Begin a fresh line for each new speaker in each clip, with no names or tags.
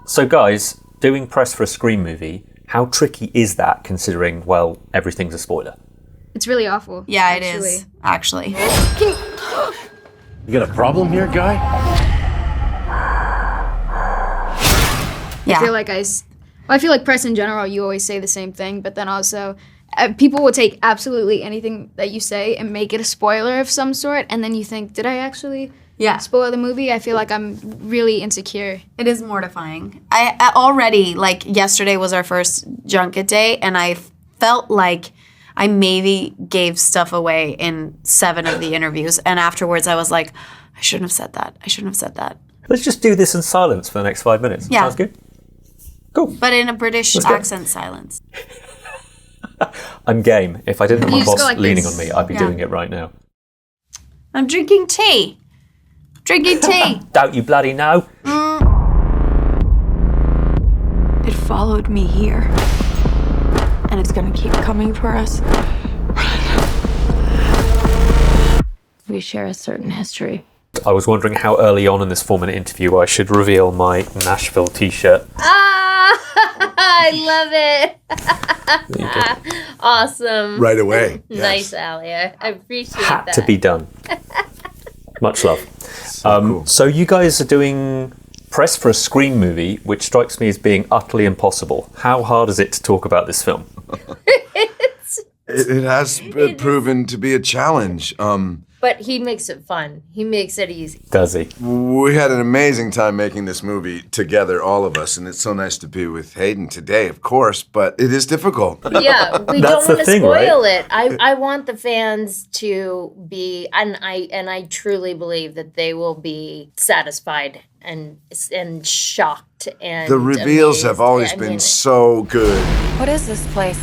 So guys, doing press for a Scream movie, how tricky is that considering, well, everything's a spoiler?
It's really awful.
Yeah, it is, actually.
You got a problem here, guy?
I
Yeah.
feel like press in general, you always say the same thing, but then also people will take absolutely anything that you say and make it a spoiler of some sort, and then you think, did I actually spoil the movie? I feel like I'm really insecure.
It is mortifying. I already, like, yesterday was our first junket day, and I felt like I maybe gave stuff away in 7 of the interviews, and afterwards I was like, I shouldn't have said that.
Let's just do this in silence for the next 5 minutes.
Yeah.
Sounds good? Cool.
But in a British accent silence.
I'm game. If I didn't have my
You just
boss
go like
leaning
this.
on me, I'd be
Yeah.
doing it right now.
I'm drinking tea.
Don't you bloody know?
It followed me here. And it's gonna keep coming for us. We share a certain history.
I was wondering how early on in this 4-minute interview I should reveal my Nashville t-shirt.
I love
There you go.
it. Awesome.
Right away.
Nice, Ali. I appreciate
Had
that.
to be done. Much love.
Cool.
So you guys are doing press for a Scream movie, which strikes me as being utterly impossible. How hard is it to talk about this film?
It has proven to be a challenge.
But he makes it fun. He makes it easy.
Does he?
We had an amazing time making this movie together, all of us, and it's so nice to be with Hayden today, of course, but it is difficult.
Yeah, we
That's
don't
the
want to
thing,
spoil
right?
it. I want the fans to be, and I truly believe that they will be satisfied and shocked and
The reveals
amazed.
have always
I
been
mean,
so good.
What is this place?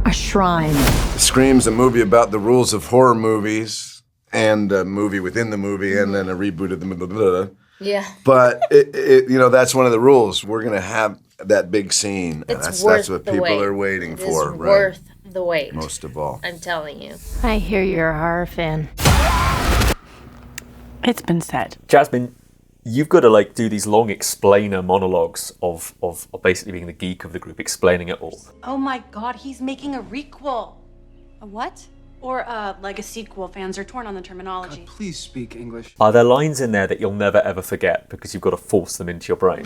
A shrine.
Scream's a movie about the rules of horror movies, and a movie within the movie, and then a reboot of the movie.
Yeah.
But it that's one of the rules. We're gonna have that big scene, and
It's
that's what
the
people
wait.
are waiting
It
for,
is
right?
worth the wait.
Most of all.
I'm telling you.
I hear you're a horror fan. It's been said.
Jasmin, you've got to do these long explainer monologues of basically being the geek of the group, explaining it all.
Oh my god, he's making a requel. A what? Or like a sequel. Fans are torn on the terminology.
Please speak English.
Are there lines in there that you'll never ever forget because you've got to force them into your brain?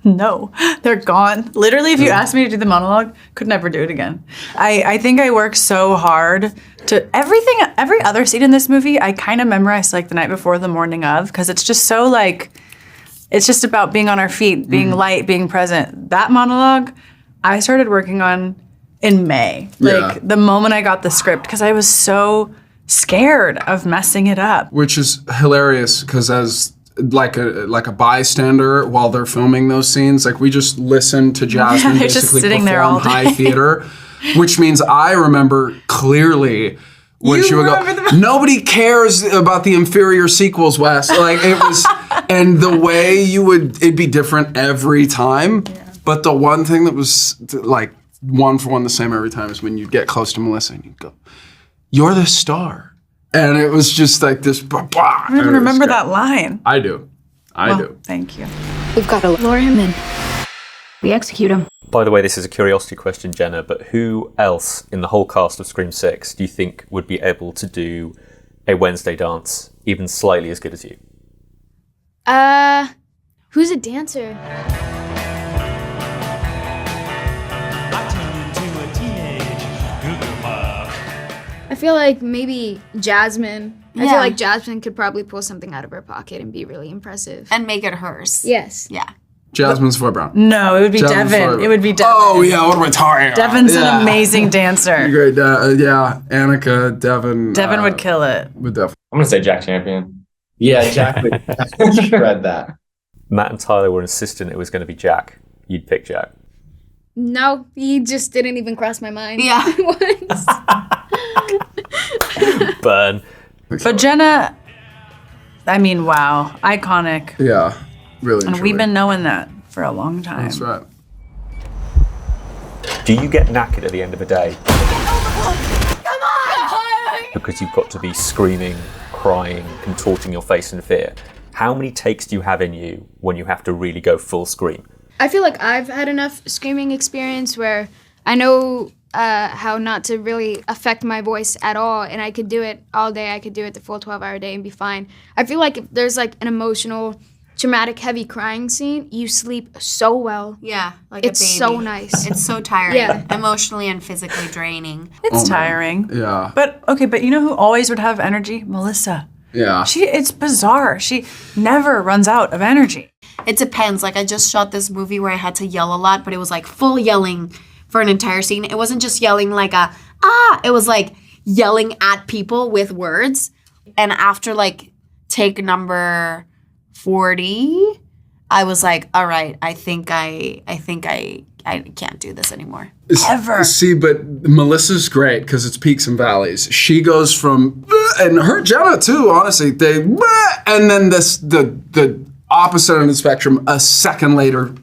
No, they're gone. Literally, if you asked me to do the monologue, could never do it again. I think I work so hard to every other scene in this movie, I kind of memorized the night before, the morning of, because it's just so it's just about being on our feet, being light, being present. That monologue, I started working on in May, the moment I got the script, because I was so scared of messing it up.
Which is hilarious because as like a bystander while they're filming those scenes, we just listen to Jasmin
they're just
basically
sitting there
perform
all day.
high theater, which means I remember clearly when she would go, nobody cares about the inferior sequels, Wes. It was, and the way it'd be different every time. Yeah. But the one thing that was one for one the same every time is when you'd get close to Melissa and you'd go, "You're the star," and it was just this.
I don't even remember that line.
I do. I do.
Thank you.
We've got to lure him in. We execute him.
By the way, this is a curiosity question, Jenna, but who else in the whole cast of Scream 6 do you think would be able to do a Wednesday dance even slightly as good as you?
Who's a dancer? I feel like maybe Jasmin. I feel like Jasmin could probably pull something out of her pocket and be really impressive.
And make it hers.
Yes.
Yeah.
Jasmin Savoy Brown.
No, it would be
Jasmin
Devin.
Savoy.
It would be Devin.
Oh, yeah, what am I talking about?
Devin's an amazing dancer.
Great, yeah, Annika, Devin.
Devin would kill it.
Would definitely.
I'm going to say Jack Champion. Yeah, Jack would shred that.
Matt and Tyler were insistent it was going to be Jack. You'd pick Jack.
No, he just didn't even cross my mind.
Yeah.
once.
Burn.
But Jenna, I mean, wow, iconic.
Yeah, really.
And we've been knowing that for a long time.
That's right.
Do you get knackered at the end of a day? Come on! Because you've got to be screaming, crying, contorting your face in fear. How many takes do you have in you when you have to really go full scream?
I feel like I've had enough screaming experience where I know how not to really affect my voice at all, and I could do it all day. I could do it the full 12-hour day and be fine. I feel like if there's like an emotional, traumatic, heavy crying scene, you sleep so well.
Yeah, like
it's
a baby.
So nice.
It's so tiring,
yeah.
Emotionally and physically draining.
It's tiring.
Yeah.
But you know who always would have energy? Melissa.
Yeah.
It's bizarre. She never runs out of energy.
It depends. Like, I just shot this movie where I had to yell a lot, but it was like full yelling for an entire scene. It wasn't just yelling like it was like yelling at people with words. And after like take number 40, I was like, all right, I think I can't do this anymore.
Ever.
See, but Melissa's great because it's peaks and valleys. She goes from, and her Jenna too, honestly, and then the opposite end of the spectrum a second later,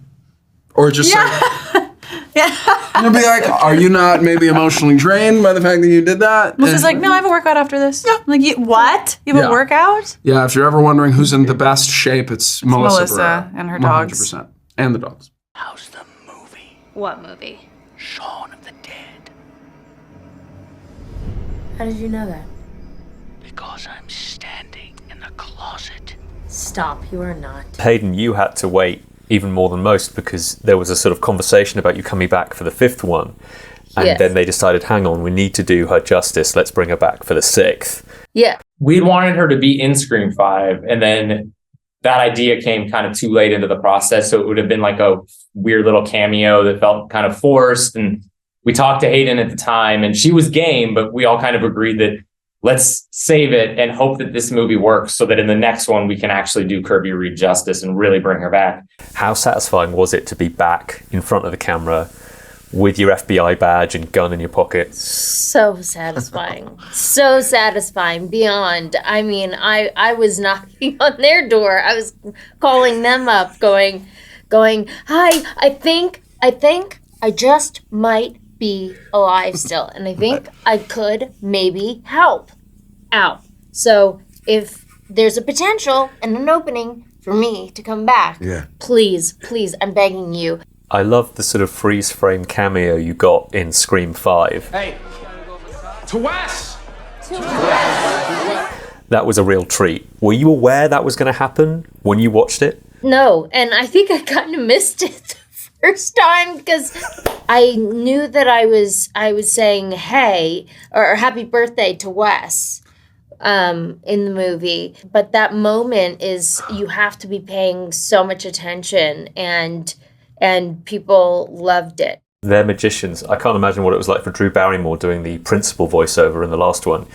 or just you'll be like, are you not maybe emotionally drained by the fact that you did that?
Melissa's like, no, I have a workout after this. Yeah. I'm like, what? You have a workout?
Yeah, if you're ever wondering who's in the best shape, it's Melissa Barrera.
And her dogs.
100%. And the dogs.
How's the movie?
What movie?
Shaun of the Dead.
How did you know that?
Because I'm standing in the closet.
Stop, you are not.
Hayden, you had to wait even more than most because there was a sort of conversation about you coming back for the 5th one. And then they decided, hang on, we need to do her justice. Let's bring her back for the 6th.
Yeah.
We wanted her to be in Scream 5, and then that idea came kind of too late into the process. So it would have been like a weird little cameo that felt kind of forced. And we talked to Hayden at the time, and she was game, but we all kind of agreed that let's save it and hope that this movie works so that in the next one we can actually do Kirby Reed justice and really bring her back.
How satisfying was it to be back in front of the camera with your FBI badge and gun in your pocket?
So satisfying. So satisfying beyond. I mean, I was knocking on their door. I was calling them up going, hi, I think I just might be alive still. And I think I could maybe help out. So if there's a potential and an opening for me to come back, please, I'm begging you.
I love the sort of freeze frame cameo you got in Scream 5.
Hey, to Wes!
That was a real treat. Were you aware that was going to happen when you watched it?
No, and I think I kind of missed it the first time because I knew that I was saying hey or happy birthday to Wes in the movie, but that moment is you have to be paying so much attention and people loved it.
They're magicians. I can't imagine what it was like for Drew Barrymore doing the principal voiceover in the last one.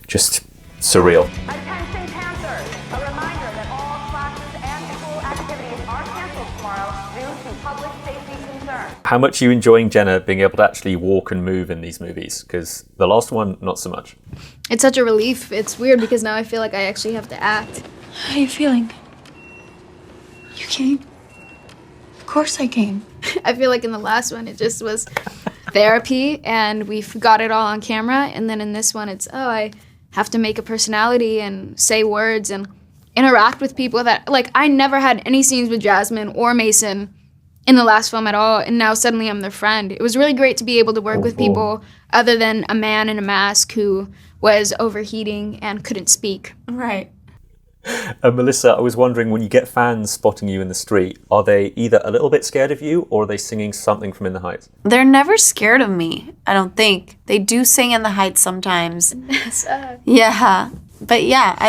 Just surreal.
Attention Panthers! A reminder that all classes and school activities are canceled tomorrow due to public safety concerns.
How much are you enjoying, Jenna, being able to actually walk and move in these movies? Because the last one, not so much.
It's such a relief. It's weird because now I feel like I actually have to act.
How are you feeling? You came? Of course I came.
I feel like in the last one, it just was therapy and we've got it all on camera. And then in this one, it's, I have to make a personality and say words and interact with people that, like, I never had any scenes with Jasmin or Mason in the last film at all. And now suddenly I'm their friend. It was really great to be able to work with people other than a man in a mask who was overheating and couldn't speak.
Right.
Melissa, I was wondering, when you get fans spotting you in the street, are they either a little bit scared of you or are they singing something from In the Heights?
They're never scared of me, I don't think. They do sing In the Heights sometimes. Yeah. But yeah, I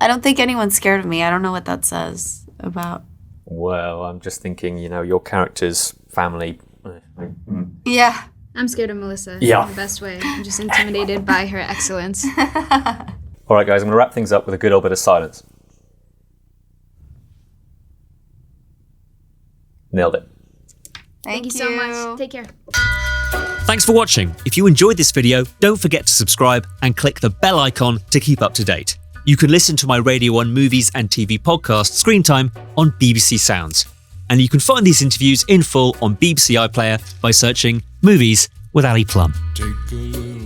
don't think anyone's scared of me. I don't know what that says about.
Well, I'm just thinking, your character's family.
Yeah.
I'm scared of Melissa
Yeah.
in the best way. I'm just intimidated by her excellence.
All right, guys, I'm going to wrap things up with a good old bit of silence. Nailed it.
Thank you so much. Take care.
Thanks for watching. If you enjoyed this video, don't forget to subscribe and click the bell icon to keep up to date. You can listen to my Radio 1 movies and TV podcast, Screen Time, on BBC Sounds. And you can find these interviews in full on BBC iPlayer by searching Movies with Ali Plumb.
Take a little